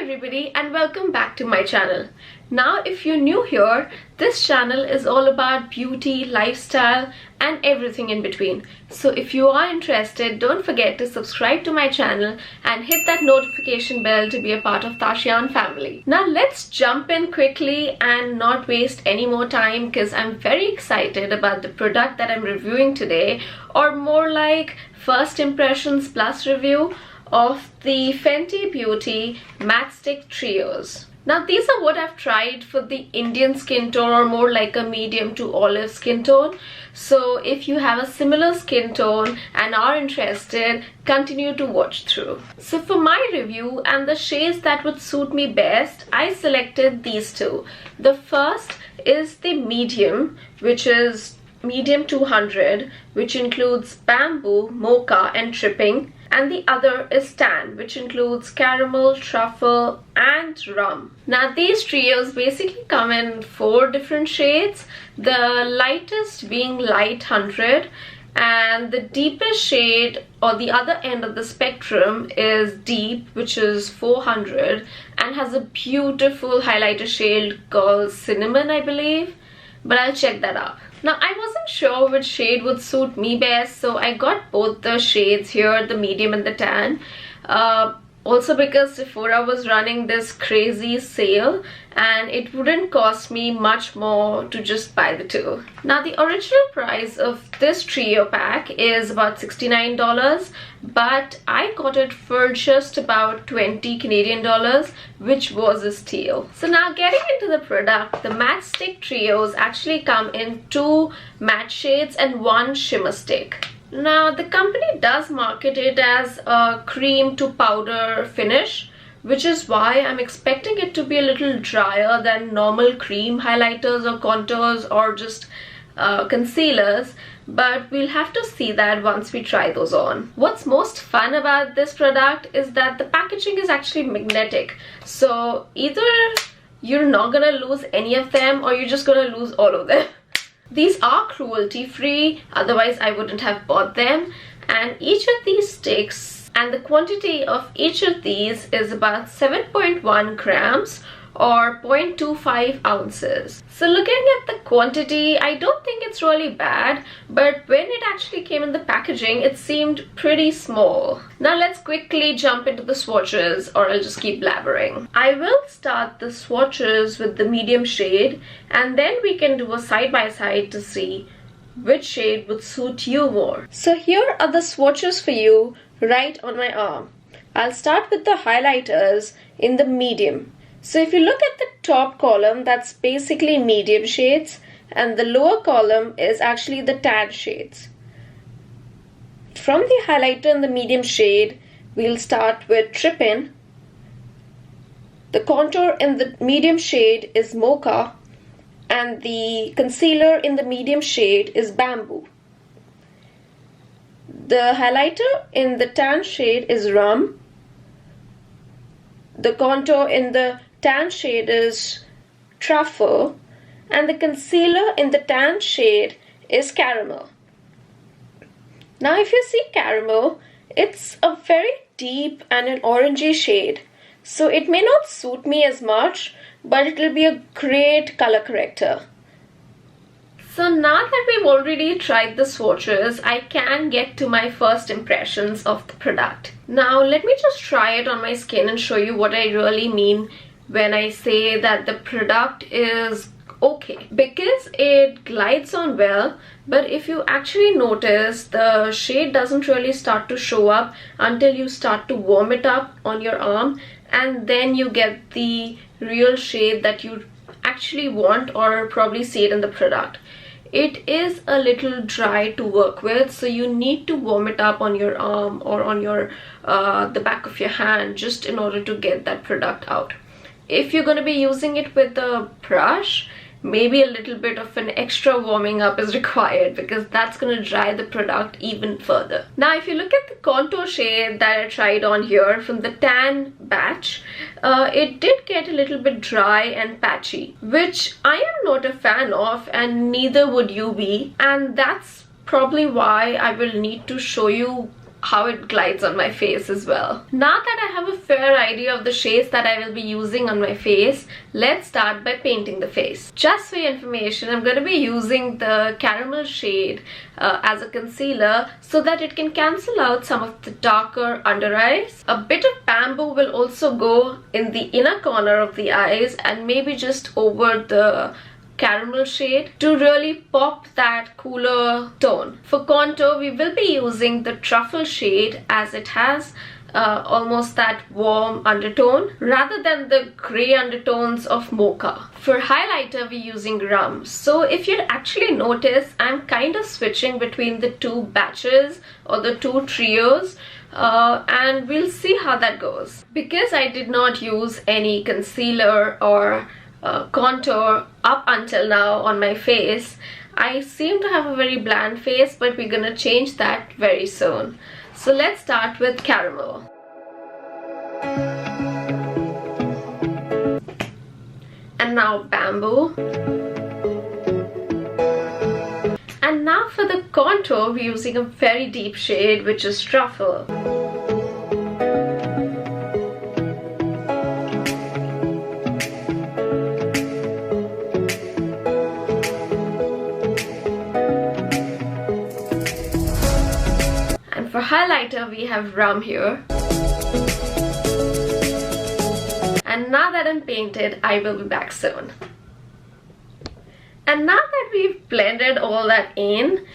everybody and welcome back to my channel. Now if you're new here, this channel is all about beauty, lifestyle and everything in between. So if you are interested, don't forget to subscribe to my channel and hit that notification bell to be a part of Tashian family. Now let's jump in quickly and not waste any more time because I'm very excited about the product that I'm reviewing today, or more like first impressions plus review of the Fenty Beauty Matte Stick Trios. Now these are what I've tried for the Indian skin tone, or more like a medium to olive skin tone. So if you have a similar skin tone and are interested, continue to watch through. So for my review and the shades that would suit me best, I selected these two. The first is the medium, which is medium 200, which includes bamboo, mocha and tripping, and the other is tan, which includes caramel, truffle and rum. Now these trios basically come in 4 different shades, the lightest being light 100 and the deepest shade, or the other end of the spectrum, is deep, which is 400 and has a beautiful highlighter shade called cinnamon, I believe, but I'll check that out. Now I wasn't sure which shade would suit me best, so I got both the shades here, the medium and the tan. Also because Sephora was running this crazy sale and it wouldn't cost me much more to just buy the two. Now the original price of this trio pack is about $69, but I got it for just about 20 Canadian dollars, which was a steal. So now getting into the product, the matte stick trios actually come in 2 matte shades and 1 shimmer stick. Now the company does market it as a cream to powder finish, which is why I'm expecting it to be a little drier than normal cream highlighters or contours or just concealers, but we'll have to see that once we try those on. What's most fun about this product is that the packaging is actually magnetic, so either you're not gonna lose any of them or you're just gonna lose all of them. These are cruelty free, otherwise I wouldn't have bought them, and each of these sticks and the quantity of each of these is about 7.1 grams or 0.25 ounces. So looking at the quantity, I don't think it's really bad, but when it actually came in the packaging, it seemed pretty small. Now let's quickly jump into the swatches, or I'll just keep blabbering. I will start the swatches with the medium shade, and then we can do a side-by-side to see which shade would suit you more. So here are the swatches for you right on my arm. I'll start with the highlighters in the medium. So if you look at the top column, that's basically medium shades, and the lower column is actually the tan shades. From the highlighter in the medium shade, we'll start with Trippin. The contour in the medium shade is Mocha, and the concealer in the medium shade is Bamboo. The highlighter in the tan shade is Rum. The contour in the tan shade is Truffle, and the concealer in the tan shade is Caramel. Now if you see Caramel, it's a very deep and an orangey shade, so it may not suit me as much, but it will be a great color corrector. So now that we've already tried the swatches, I can get to my first impressions of the product. Now let me just try it on my skin and show you what I really mean when I say that the product is okay, because it glides on well, but if you actually notice, the shade doesn't really start to show up until you start to warm it up on your arm, and then you get the real shade that you actually want, or probably see it in the product. It is a little dry to work with, so you need to warm it up on your arm or on your the back of your hand just in order to get that product out. If you're going to be using it with a brush, maybe a little bit of an extra warming up is required, because that's going to dry the product even further. Now if you look at the contour shade that I tried on here from the tan batch, it did get a little bit dry and patchy, which I am not a fan of, and neither would you be, and that's probably why I will need to show you how it glides on my face as well. Now that I have a fair idea of the shades that I will be using on my face, let's start by painting the face. Just for your information, I'm going to be using the caramel shade as a concealer so that it can cancel out some of the darker under eyes. A bit of bamboo will also go in the inner corner of the eyes and maybe just over the caramel shade to really pop that cooler tone. For contour, we will be using the Truffle shade as it has almost that warm undertone rather than the grey undertones of Mocha. For highlighter, we're using rum. So if you'd actually notice, I'm kind of switching between the two batches or the two trios, and we'll see how that goes. Because I did not use any concealer or contour up until now on my face, I seem to have a very bland face, but we're gonna change that very soon. So let's start with caramel. And now bamboo. And now for the contour, we're using a very deep shade, which is Truffle. For highlighter, we have rum here. And now that I'm painted, I will be back soon. And now that we've blended all that in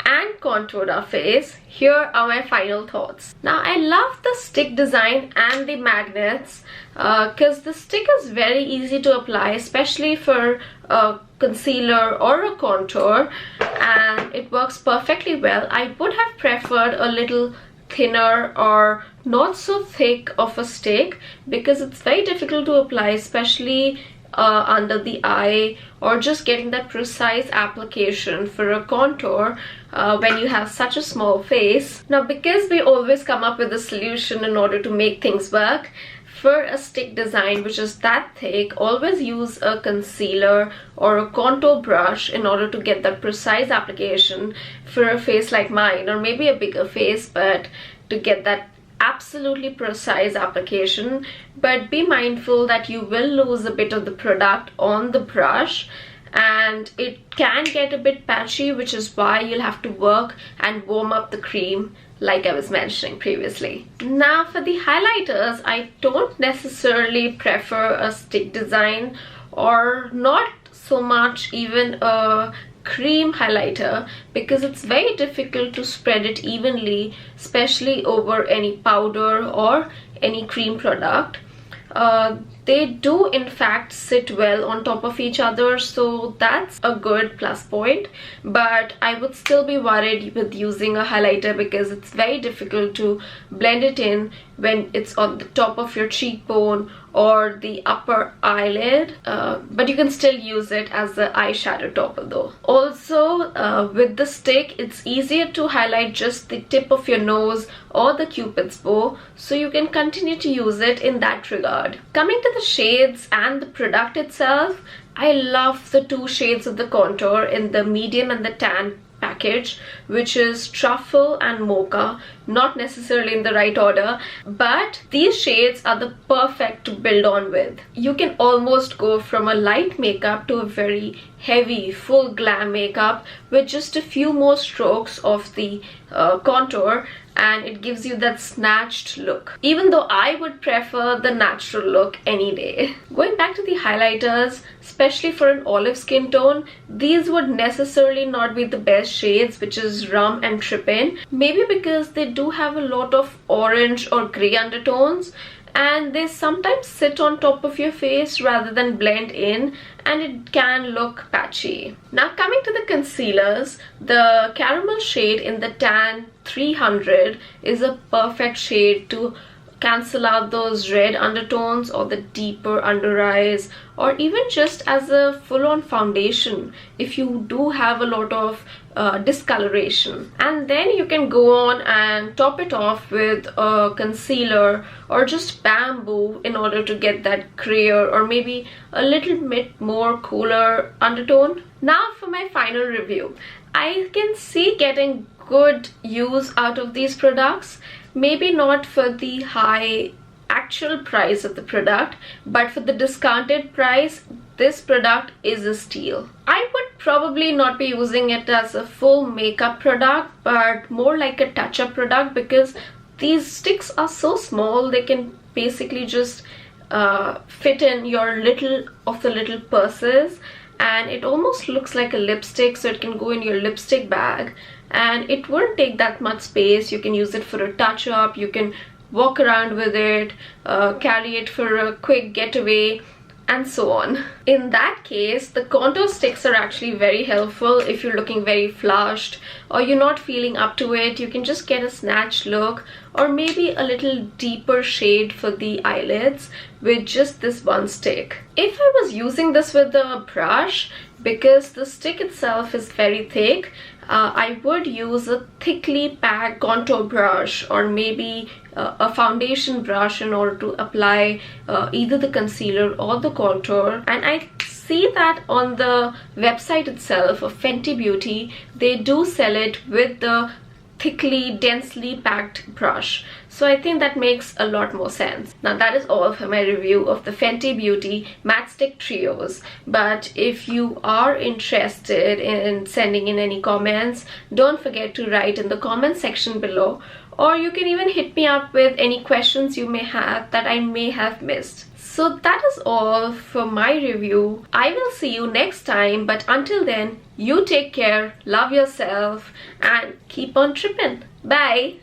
and contoured our face, here are my final thoughts. Now, I love the stick design and the magnets because the stick is very easy to apply, especially for a concealer or a contour, and it works perfectly well. I would have preferred a little thinner or not so thick of a stick because it's very difficult to apply, especially under the eye, or just getting that precise application for a contour when you have such a small face. Now, because we always come up with a solution in order to make things work, for a stick design which is that thick, always use a concealer or a contour brush in order to get that precise application for a face like mine, or maybe a bigger face, but to get that absolutely precise application. But be mindful that you will lose a bit of the product on the brush and it can get a bit patchy, which is why you'll have to work and warm up the cream like I was mentioning previously. Now for the highlighters, I don't necessarily prefer a stick design or not so much even a cream highlighter because it's very difficult to spread it evenly, especially over any powder or any cream product. They do in fact sit well on top of each other, so that's a good plus point, but I would still be worried with using a highlighter because it's very difficult to blend it in when it's on the top of your cheekbone or the upper eyelid, but you can still use it as the eyeshadow topper though. Also, with the stick, it's easier to highlight just the tip of your nose or the cupid's bow, so you can continue to use it in that regard. Coming to the shades and the product itself, I love the two shades of the contour in the medium and the tan package, which is Truffle and Mocha, not necessarily in the right order, but these shades are the perfect to build on with. You can almost go from a light makeup to a very heavy full glam makeup with just a few more strokes of the contour, and it gives you that snatched look, even though I would prefer the natural look any day. Going back to the highlighters, especially for an olive skin tone, these would necessarily not be the best shades, which is Rum and Trippin, maybe because they do have a lot of orange or grey undertones and they sometimes sit on top of your face rather than blend in, and it can look patchy. Now coming to the concealers, the caramel shade in the Tan 300 is a perfect shade to cancel out those red undertones or the deeper under eyes, or even just as a full-on foundation if you do have a lot of discoloration. And then you can go on and top it off with a concealer or just bamboo in order to get that grayer or maybe a little bit more cooler undertone. Now for my final review. I can see getting good use out of these products. Maybe not for the high actual price of the product, but for the discounted price, this product is a steal. I would probably not be using it as a full makeup product, but more like a touch-up product, because these sticks are so small, they can basically just fit in your little purses, and it almost looks like a lipstick, so it can go in your lipstick bag and it won't take that much space. You can use it for a touch-up, you can walk around with it, carry it for a quick getaway, and so on. In that case, the contour sticks are actually very helpful if you're looking very flushed or you're not feeling up to it. You can just get a snatch look or maybe a little deeper shade for the eyelids with just this one stick. If I was using this with a brush, because the stick itself is very thick, I would use a thickly packed contour brush or maybe a foundation brush in order to apply either the concealer or the contour. And I see that on the website itself of Fenty Beauty, they do sell it with the thickly, densely packed brush. So I think that makes a lot more sense. Now that is all for my review of the Fenty Beauty Matte Stick Trios. But if you are interested in sending in any comments, don't forget to write in the comment section below, or you can even hit me up with any questions you may have that I may have missed. So that is all for my review. I will see you next time, but until then, you take care, love yourself, and keep on tripping. Bye!